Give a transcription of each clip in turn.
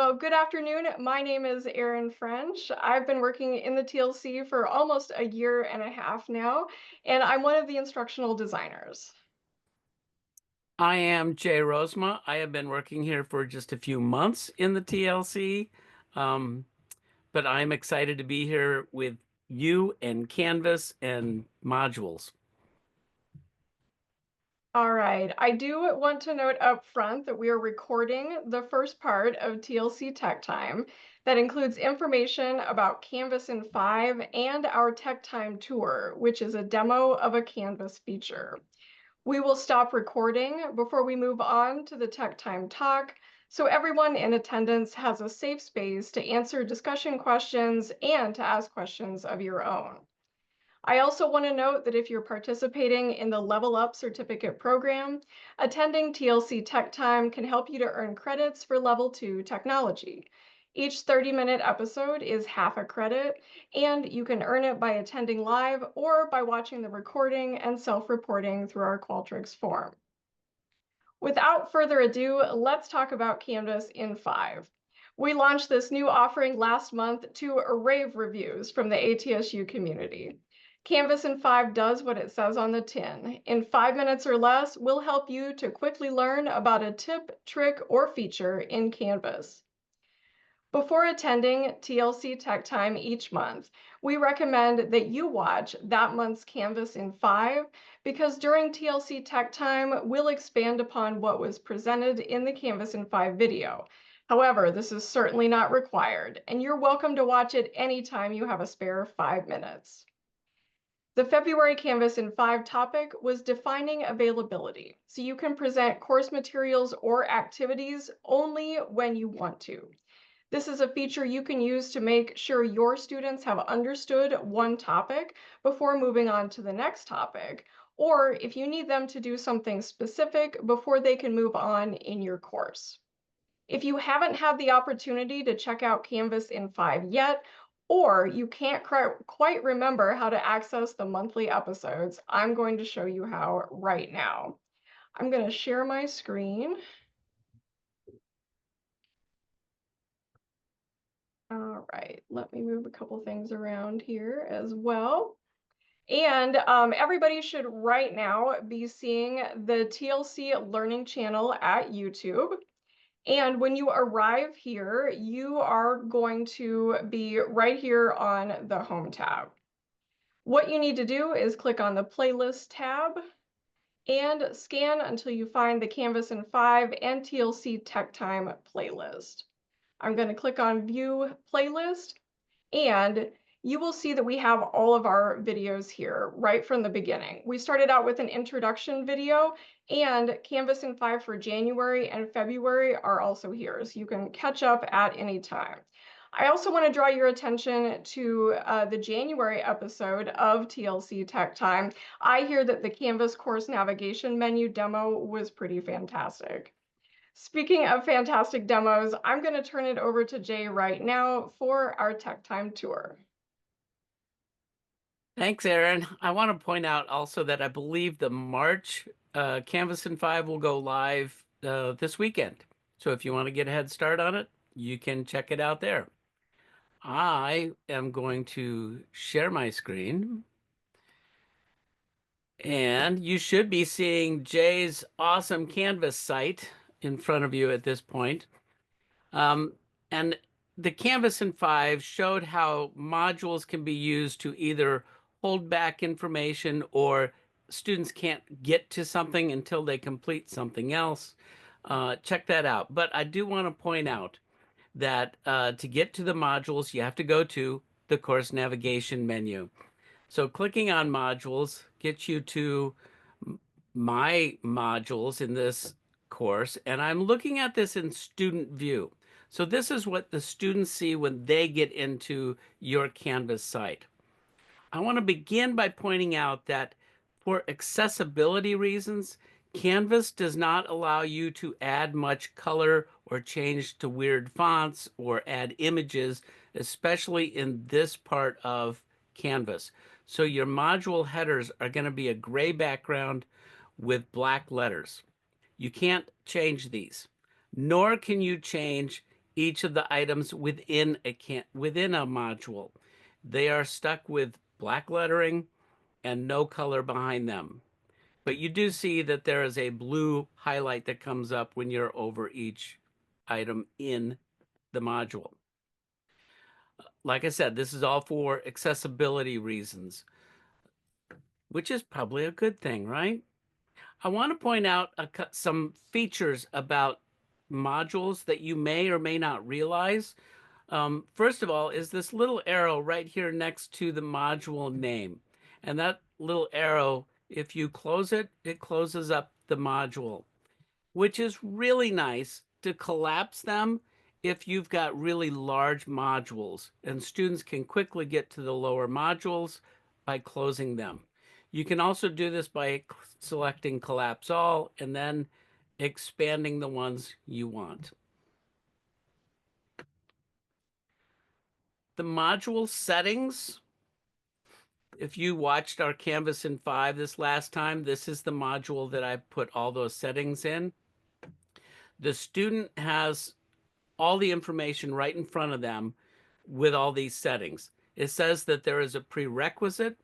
Well, good afternoon. My name is Erin French. I've been working in the TLC for almost a year and a half now, and I'm one of the instructional designers. I am Jay Rosema. I have been working here for just a few months in the TLC, um, but I'm excited to be here with you and Canvas and modules. All right. I do want to note up front that we are recording the first part of TLC Tech Time that includes information about Canvas in 5 and our Tech Time tour, which is a demo of a Canvas feature. We will stop recording before we move on to the Tech Time talk, so everyone in attendance has a safe space to answer discussion questions and to ask questions of your own. I also want to note that if you're participating in the Level Up certificate program, attending TLC Tech Time can help you to earn credits for Level 2 technology. Each 30-minute episode is half a credit, and you can earn it by attending live or by watching the recording and self-reporting through our Qualtrics form. Without further ado, let's talk about Canvas in 5. We launched this new offering last month to rave reviews from the ATSU community. Canvas in 5 does what it says on the tin. In 5 minutes or less, we'll help you to quickly learn about a tip, trick, or feature in Canvas. Before attending TLC Tech Time each month, we recommend that you watch that month's Canvas in 5 because during TLC Tech Time, we'll expand upon what was presented in the Canvas in 5 video. However, this is certainly not required, and you're welcome to watch it anytime you have a spare 5 minutes. The February Canvas in 5 topic was defining availability, so you can present course materials or activities only when you want to. This is a feature you can use to make sure your students have understood one topic before moving on to the next topic, or if you need them to do something specific before they can move on in your course. If you haven't had the opportunity to check out Canvas in 5 yet, or you can't quite remember how to access the monthly episodes, I'm going to show you how right now. I'm going to share my screen. All right, let me move a couple things around here as well. And everybody should right now be seeing the TLC Learning channel at YouTube. And when you arrive here, you are going to be right here on the Home tab. What you need to do is click on the Playlist tab and scan until you find the Canvas in 5 and TLC Tech Time playlist. I'm going to click on View Playlist, and you will see that we have all of our videos here right from the beginning. We started out with an introduction video, and Canvas in 5 for January and February are also here, so you can catch up at any time. I also want to draw your attention to the January episode of TLC Tech Time. I hear that the Canvas course navigation menu demo was pretty fantastic. Speaking of fantastic demos, I'm going to turn it over to Jay right now for our Tech Time tour. Thanks, Aaron. I want to point out also that I believe the March Canvas in 5 will go live this weekend. So if you want to get a head start on it, you can check it out there. I am going to share my screen. And you should be seeing Jay's awesome Canvas site in front of you at this point. Um, and the Canvas in 5 showed how modules can be used to either hold back information or students can't get to something until they complete something else. Check that out. But I do want to point out that to get to the modules, you have to go to the course navigation menu. So clicking on modules gets you to my modules in this course, and I'm looking at this in student view. So this is what the students see when they get into your Canvas site. I want to begin by pointing out that for accessibility reasons, Canvas does not allow you to add much color or change to weird fonts or add images, especially in this part of Canvas. So your module headers are going to be a gray background with black letters. You can't change these, nor can you change each of the items within a module. They are stuck with black lettering and no color behind them. But you do see that there is a blue highlight that comes up when you're over each item in the module. Like I said, this is all for accessibility reasons, which is probably a good thing, right? I want to point out some features about modules that you may or may not realize. First of all, is this little arrow right here next to the module name. And that little arrow, if you close it, it closes up the module, which is really nice to collapse them if you've got really large modules, and students can quickly get to the lower modules by closing them. You can also do this by selecting collapse all and then expanding the ones you want. The module settings, if you watched our Canvas in 5 this last time, this is the module that I put all those settings in. The student has all the information right in front of them with all these settings. It says that there is a prerequisite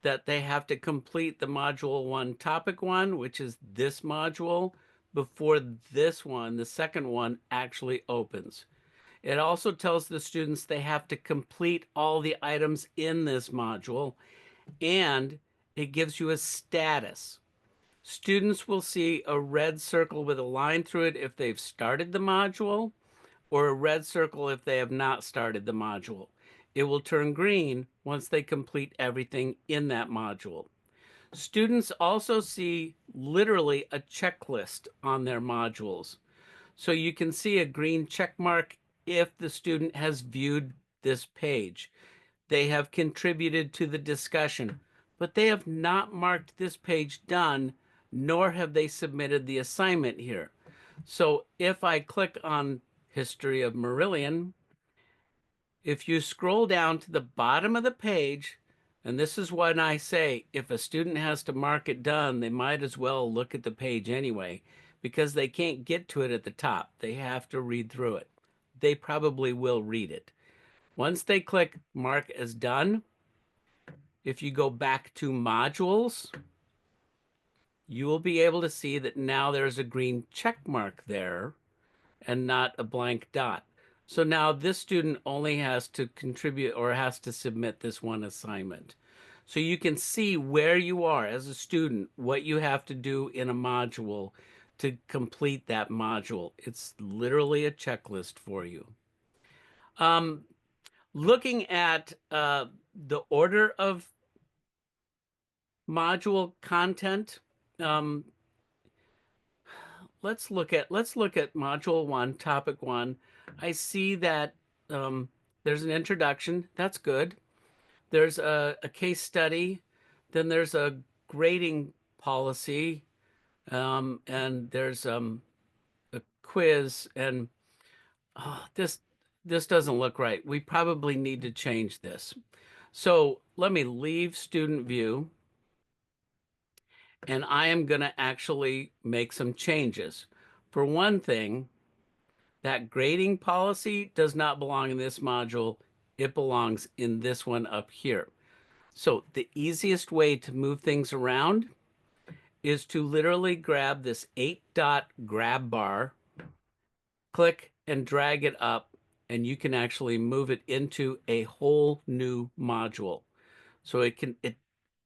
that they have to complete the module 1 topic 1, which is this module, before this one, the second one, actually opens. It also tells the students they have to complete all the items in this module, and it gives you a status. Students will see a red circle with a line through it if they've started the module, or a red circle if they have not started the module. It will turn green once they complete everything in that module. Students also see literally a checklist on their modules. So you can see a green check mark if the student has viewed this page. They have contributed to the discussion, but they have not marked this page done, nor have they submitted the assignment here. So if I click on History of Marillion, if you scroll down to the bottom of the page, and this is when I say if a student has to mark it done, they might as well look at the page anyway, because they can't get to it at the top. They have to read through it. They probably will read it. Once they click mark as done, if you go back to modules, you will be able to see that now there's a green check mark there and not a blank dot. So now this student only has to contribute or has to submit this one assignment. So you can see where you are as a student, what you have to do in a module to complete that module. It's literally a checklist for you. Looking at the order of module content, um, let's look at module 1, topic 1. I see that there's an introduction. That's good. There's a case study. Then there's a grading policy, and there's a quiz. And this doesn't look right. We probably need to change this. So let me leave student view, and I am going to actually make some changes. For one thing, that grading policy does not belong in this module. It belongs in this one up here. So the easiest way to move things around is to literally grab this 8-dot grab bar, click and drag it up, and you can actually move it into a whole new module. So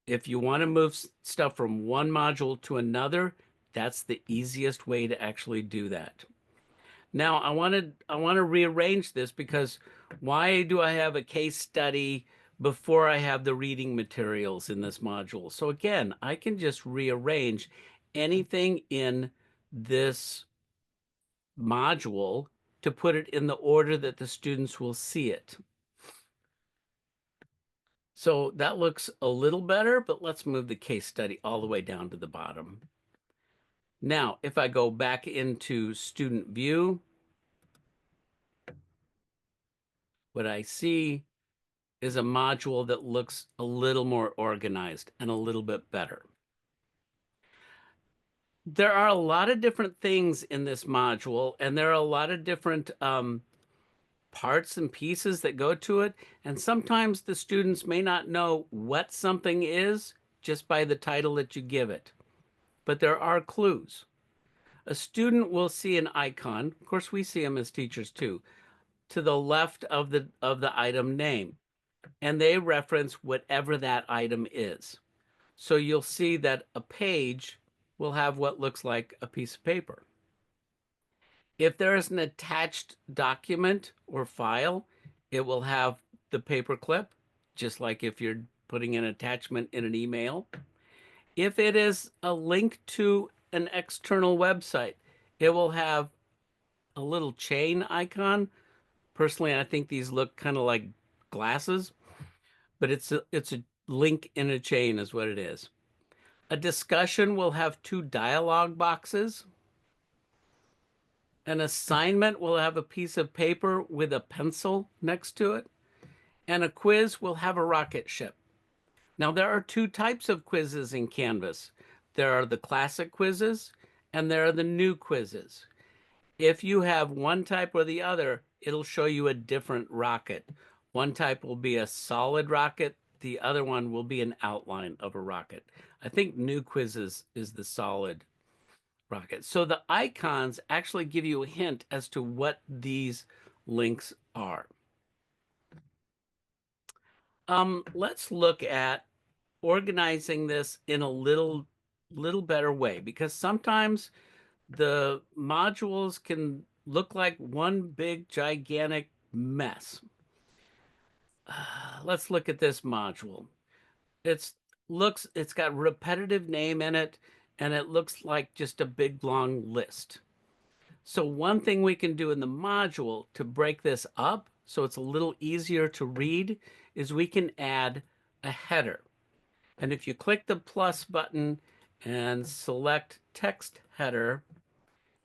if you want to move stuff from one module to another, that's the easiest way to actually do that. Now I want to rearrange this, because why do I have a case study before I have the reading materials in this module? So again, I can just rearrange anything in this module to put it in the order that the students will see it. So that looks a little better, but let's move the case study all the way down to the bottom. Now, if I go back into student view, what I see is a module that looks a little more organized and a little bit better. There are a lot of different things in this module, and there are a lot of different parts and pieces that go to it, and sometimes the students may not know what something is just by the title that you give it. But there are clues. A student will see an icon, of course we see them as teachers too, to the left of the item name, and they reference whatever that item is. So you'll see that a page will have what looks like a piece of paper. If there is an attached document or file, it will have the paper clip, just like if you're putting an attachment in an email. If it is a link to an external website, it will have a little chain icon. Personally, I think these look kind of like glasses, but it's a link in a chain is what it is. A discussion will have two dialog boxes. An assignment will have a piece of paper with a pencil next to it, and a quiz will have a rocket ship. Now, there are two types of quizzes in Canvas. There are the classic quizzes, and there are the new quizzes. If you have one type or the other, it'll show you a different rocket. One type will be a solid rocket, the other one will be an outline of a rocket. I think new quizzes is the solid rocket. So the icons actually give you a hint as to what these links are. Let's look at organizing this in a little better way, because sometimes the modules can look like one big gigantic mess. Let's look at this module. It's got repetitive name in it, and it looks like just a big long list. So one thing we can do in the module to break this up so it's a little easier to read is we can add a header. And if you click the plus button and select text header,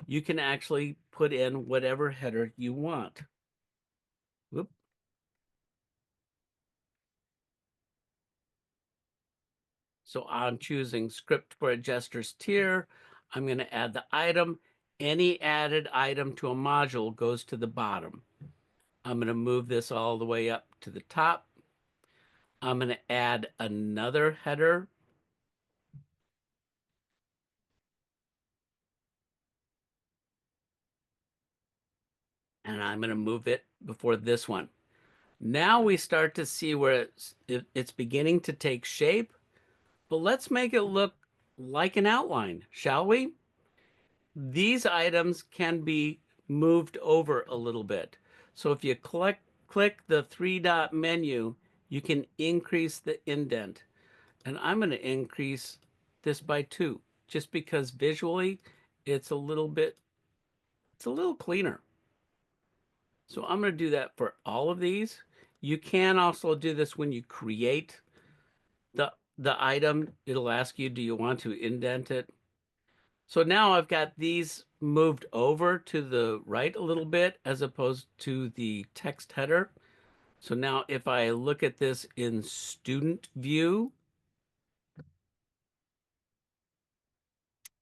you can actually put in whatever header you want. Whoop. So I'm choosing script for a jester's tier. I'm going to add the item. Any added item to a module goes to the bottom. I'm going to move this all the way up to the top. I'm going to add another header. And I'm going to move it before this one. Now we start to see where it's beginning to take shape, but let's make it look like an outline, shall we? These items can be moved over a little bit. So if you click the three-dot menu, you can increase the indent. And I'm going to increase this by 2, just because visually it's a little cleaner. So I'm going to do that for all of these. You can also do this when you create the item. It'll ask you, do you want to indent it? So now I've got these moved over to the right a little bit as opposed to the text header. So now if I look at this in student view,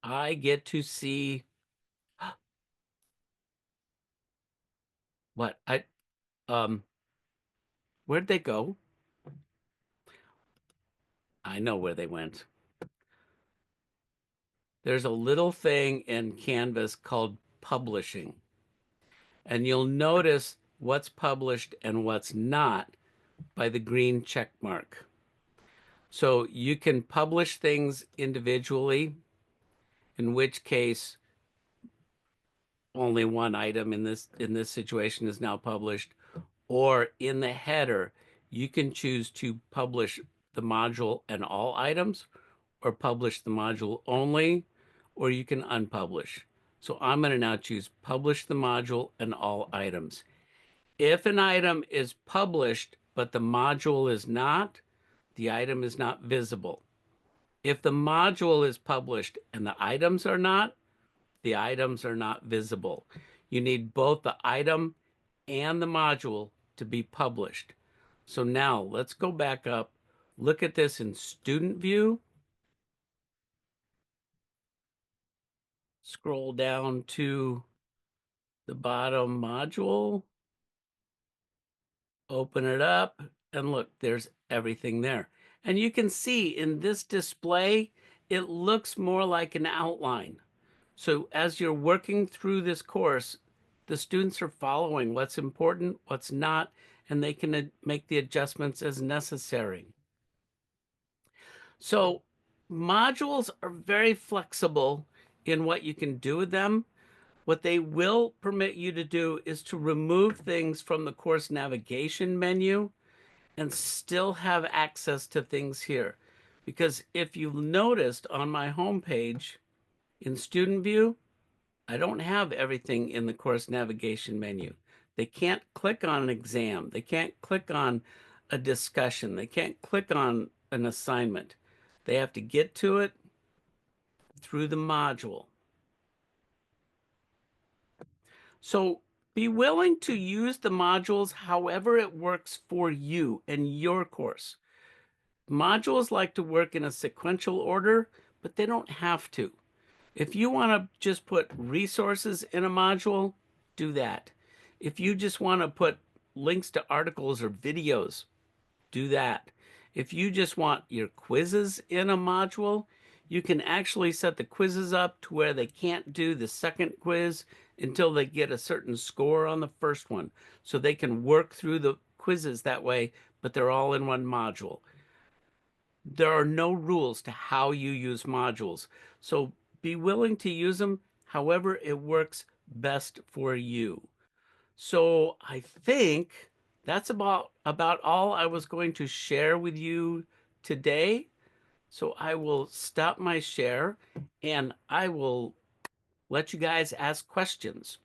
I get to see what um where'd they go? I know where they went. There's a little thing in Canvas called publishing. And you'll notice what's published and what's not by the green check mark. So you can publish things individually, in which case only one item in this situation is now published, or in the header, you can choose to publish the module and all items, or publish the module only, or you can unpublish. So I'm going to now choose publish the module and all items. If an item is published, but the module is not, the item is not visible. If the module is published and the items are not, the items are not visible. You need both the item and the module to be published. So now let's go back up, look at this in student view, scroll down to the bottom module, Open it up, and look, there's everything there. And you can see in this display, it looks more like an outline. So as you're working through this course, the students are following what's important, what's not, and they can make the adjustments as necessary. So modules are very flexible in what you can do with them. What they will permit you to do is to remove things from the course navigation menu and still have access to things here. Because if you've noticed on my homepage in Student View, I don't have everything in the course navigation menu. They can't click on an exam. They can't click on a discussion. They can't click on an assignment. They have to get to it through the module. So be willing to use the modules however it works for you and your course. Modules like to work in a sequential order, but they don't have to. If you want to just put resources in a module, do that. If you just want to put links to articles or videos, do that. If you just want your quizzes in a module, you can actually set the quizzes up to where they can't do the second quiz until they get a certain score on the first one. So they can work through the quizzes that way, but they're all in one module. There are no rules to how you use modules. So be willing to use them however it works best for you. So I think that's about all I was going to share with you today. So I will stop my share and I will let you guys ask questions.